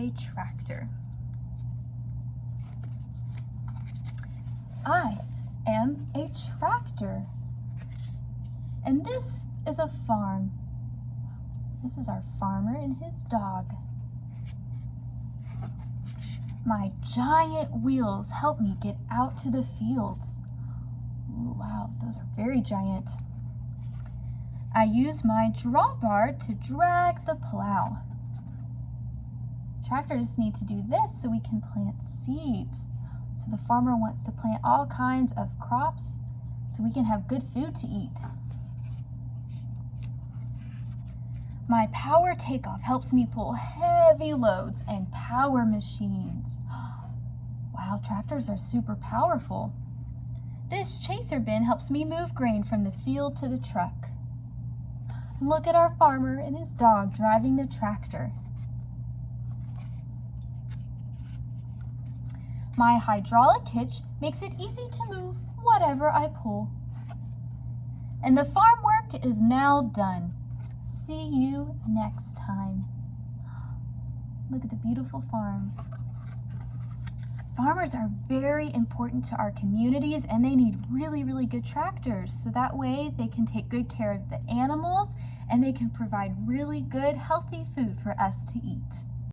a tractor? I am a tractor. And this is a farm. This is our farmer and his dog. My giant wheels help me get out to the fields. Ooh, wow, those are very giant. I use my drawbar to drag the plow. Tractors need to do this so we can plant seeds. So the farmer wants to plant all kinds of crops so we can have good food to eat. My power takeoff helps me pull heavy loads and power machines. Wow, tractors are super powerful. This chaser bin helps me move grain from the field to the truck. Look at our farmer and his dog driving the tractor. My hydraulic hitch makes it easy to move whatever I pull. And the farm work is now done. See you next time. Look at the beautiful farm. Farmers are very important to our communities and they need really, really good tractors. So that way they can take good care of the animals and they can provide really good, healthy food for us to eat.